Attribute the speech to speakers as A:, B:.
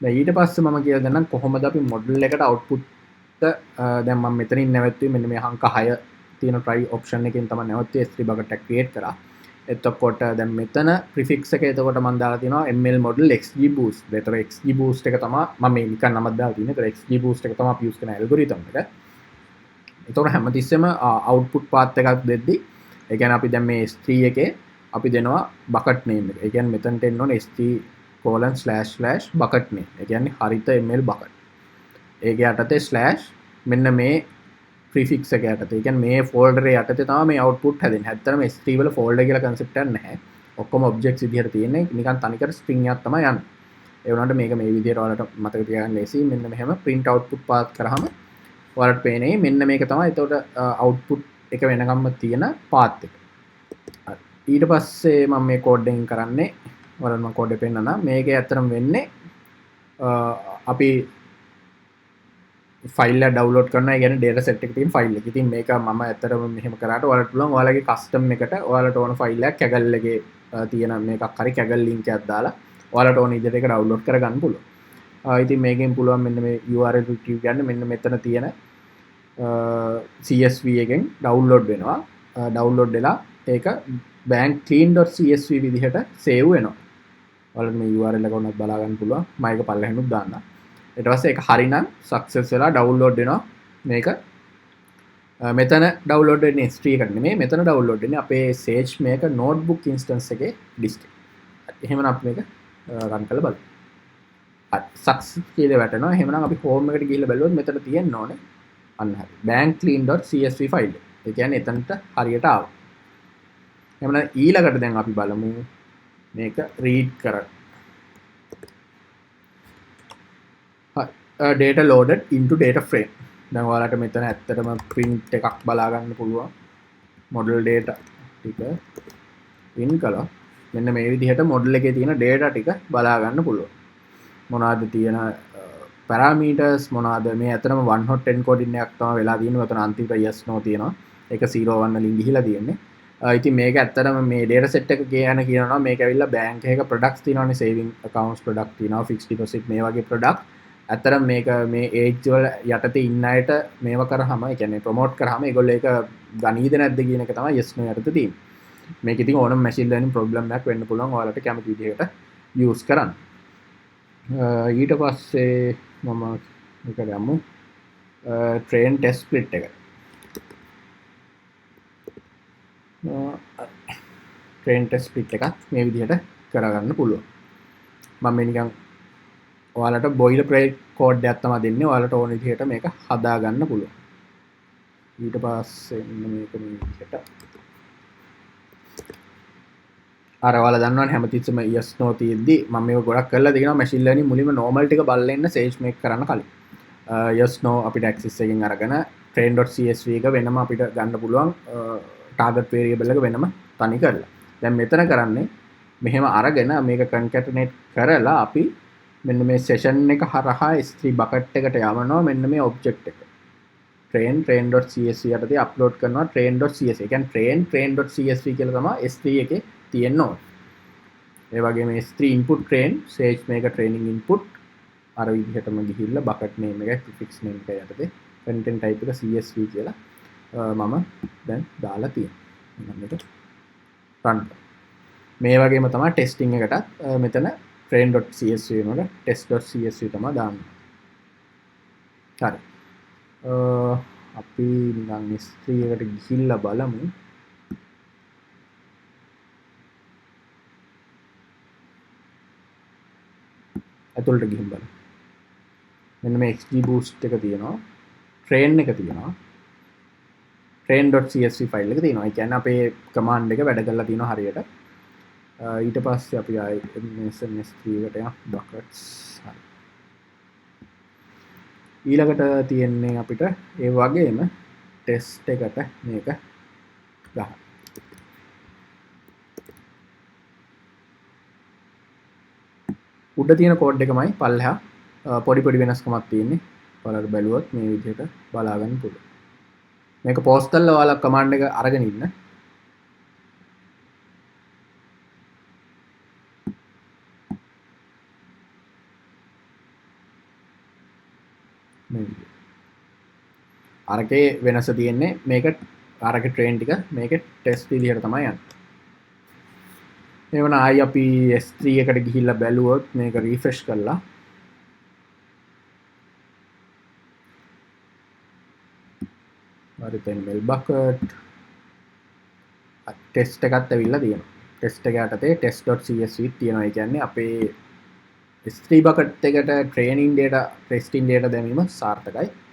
A: ඊට පස්සේ මම කියලා දෙන්නම් කොහොමද අපි මොඩල් එකට output දැන් මම මෙතනින් නැවතුනේ මෙන්න මේ අංක 6 තියෙන try option එකෙන් තමයි නැවතුනේ S3 bucket එක create කරා. එතකොට දැන් මෙතන prefix එක එතකොට මම දාලා තියෙනවා ml model xgboost. ඒතර xgboost එක තමයි මම මේ නිකන් නමක් දාලා තියෙන්නේ. ඒතර xgboost එක තමයි අපි use කරන algorithm එක. එතකොට හැමතිස්සෙම output path එකක් දෙද්දි ඒ කියන්නේ අපි දැන් මේ S3 එකේ අපි දෙනවා bucket name එක. ඒ කියන්නේ මෙතනට එන්න ඕනේ S3:// bucket name. ඒ කියන්නේ Haritha ml bucket. ඒක යටතේ slash මෙන්න මේ prefix එක යටතේ. ඒ කියන්නේ මේ folder එක යටතේ තමයි මේ output හැදෙන්නේ. ඇත්තටම S3 වල folder කියලා concept එකක් නැහැ. ඔක්කොම objects විදිහට තියෙන්නේ. නිකන් තනිකර string එකක් තමයි යන්නේ. ඒ වුණාට මේක මේ විදිහට ඔයාලට මතක තියාගන්න ලේසියි. මෙන්න මෙහෙම print output path කරාම ඔයාලට පේන්නේ මෙන්න මේක තමයි එතකොට output එක වෙනකම්ම තියෙන path එක. ඊට පස්සේ මම මේ code එකෙන් කරන්නේ ඔයාලට මම code එක පෙන්නනවා. මේකේ ඇත්තටම වෙන්නේ අපි ෆයිල් එක ඩවුන්ලෝඩ් කරනවා. ඒ කියන්නේ dataset එකේ තියෙන ෆයිල් එක. ඉතින් මේක මම ඇත්තටම මෙහෙම කරාට ඔයාලට පුළුවන් ඔයාලගේ custom එකට ඔයාලට ඕන ෆයිල් එකක් Kaggle එකේ තියෙන මේකක් හරි Kaggle link එකක් දාලා ඔයාලට ඕන විදිහට ඒක ඩවුන්ලෝඩ් කරගන්න පුළුවන්. ඉතින් මේකෙන් පුළුවන් මෙන්න මේ URL retrieve ගන්න මෙන්න මෙතන තියෙන CSV එකෙන් ඩවුන්ලෝඩ් වෙනවා. ඩවුන්ලෝඩ් වෙලා ඒක bank.clean.csv විදිහට save වෙනවා. ඔයාලට මේ URL එක උනත් බලා ගන්න පුළුවන්. මම ඒක පල්ලෙහානුත් දාන්නම්. ඊට පස්සේ ඒක හරිනම් success වෙලා download වෙනවා. මේක මෙතන download වෙන්නේ S3 එකට නෙමෙයි. මෙතන download වෙන්නේ අපේ SageMaker notebook instance එකේ disk එක. එහෙමනම් අපි මේක run කරලා බලමු. success කියලා වැටෙනවා. එහෙමනම් අපි home එකට ගිහිල්ලා බලුවොත් මෙතන තියෙන්න ඕනේ. අන්න හරි. bankclean.csv file එක. ඒ කියන්නේ එතනට හරියට ආවා. එහෙනම් ඊළඟට දැන් අපි බලමු මේක read කරන්න. data loaded into data frame. දැන් ඔයාලට මෙතන ඇත්තටම print එකක් බලා ගන්න පුළුවන්. model data ටික in කළා. මෙන්න මේ විදිහට model එකේ තියෙන data ටික බලා ගන්න පුළුවන්. මොනවාද තියෙන parameters මොනවාද මේ ඇත්තටම one hot encoding එකක් තමයි වෙලා තියෙන්නේ. මෙතන අන්තිමට yes no තියෙනවා. ඒක 01 වලින් ගිහිලා තියෙන්නේ. ඉතින් මේක ඇත්තටම මේ data set එක කියනවා මේක ඇවිල්ලා bank එකක products තියෙනවානේ saving accounts product තියෙනවා fixed deposit මේ වගේ product ඇත්තටම මේක මේ age වල යටතේ ඉන්න අයට මේව කරාම ඒ කියන්නේ ප්‍රොමෝට් කරාම ඒගොල්ලෝ ඒක ගනීද නැද්ද කියන එක තමයි yes no යටතේ තියෙන්නේ. මේක ඉතින් ඕනම machine learning problem එකක් වෙන්න පුළුවන් ඔයාලට කැමති විදිහකට use කරන්න. ඊට පස්සේ මම මේක ගමු train test split එක. train test split එකත් මේ විදිහට කරගන්න පුළුවන්. මම මේ නිකන් ඔයාලට boilerplate code එකක් තමයි දෙන්නේ. ඔයාලට ඕන විදිහට මේක හදා ගන්න පුළුවන්. ඊට පස්සේ මේක මේ විදිහට අර ඔයාලා දන්නවනේ හැමතිස්සෙම yes no තියෙද්දි මම මේක ගොඩක් කරලා තියෙනවා machine learning මුලින්ම normal ටික බලලා ඉන්න SageMaker කරන්න කලින්. yes no අපිට access එකෙන් අරගෙන train.csv එක වෙනම අපිට ගන්න පුළුවන් target variable එක වෙනම තනි කරලා. දැන් මෙතන කරන්නේ මෙහෙම අරගෙන මේක concatenate කරලා අපි මෙන්න මේ session එක හරහා S3 bucket එකට යවනවා මෙන්න මේ object එක. train.csv යටතේ upload කරනවා train.csv. ඒ කියන්නේ train.csv කියලා තමයි S3 එකේ තියෙන්න ඕනේ. ඒ වගේම S3 input train SageMaker training input අර විදිහටම ගිහිල්ලා bucket name එක prefix name එක යටතේ content type එක CSV කියලා මම දැන් දාලා තියෙනවා. මම මේක run මේ වගේම තමයි testing එකටත් මෙතන train.csv වෙනකොට test.csv තමයි දාන්නේ. හරි. අපි නිකන් S3 එකට ගිහිල්ලා බලමු. ඇතුළට ගිහින් බලමු. මෙන්න මේ XGBoost එක තියෙනවා. train එක තියෙනවා. train.csv ෆයිල් එක තියෙනවා. ඒ කියන්නේ අපේ command එක වැඩ කරලා තියෙනවා හරියට. ඊට පස්සේ අපි ආයි SMS3 එකට යමු buckets. හරි. ඊළඟට තියෙන්නේ අපිට ඒ වගේම test එකට මේක ගන්න. උඩ තියෙන කෝඩ් එකමයි පල්ලෙහා පොඩි පොඩි වෙනස්කමක් තියෙන්නේ. ඔයාලට බැලුවොත් මේ විදිහට බලා ගන්න පුළුවන්. මේක පෝස්ට් කරලා ඔයාලා කමාන්ඩ් එක අරගෙන ඉන්න. අරකේ වෙනස තියෙන්නේ මේක අරක ට්‍රේන් ටික මේක ටෙස්ට් විදිහට තමයි යන්නේ. එවන ආයි අපි S3 එකට ගිහිල්ලා බැලුවොත් මේක රීෆ්‍රෙෂ් කරලා හරි මෙල් බකට් ටෙස්ට් එකත් ඇවිල්ලා තියෙනවා. ටෙස්ට් එක යටතේ test.csv තියෙනවා. ඒ කියන්නේ අපේ S3 බකට් එකට ට්‍රේනින් data ටෙස්ටිං data දැමීම සාර්ථකයි.